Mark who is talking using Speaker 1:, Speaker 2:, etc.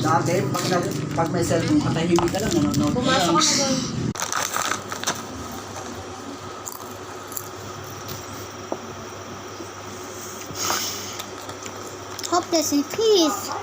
Speaker 1: Dati, pag may cellphone, katahimik ka lang, nanonood ka
Speaker 2: Pumasok
Speaker 1: lang.
Speaker 2: ako doon.
Speaker 3: Hopeless in peace.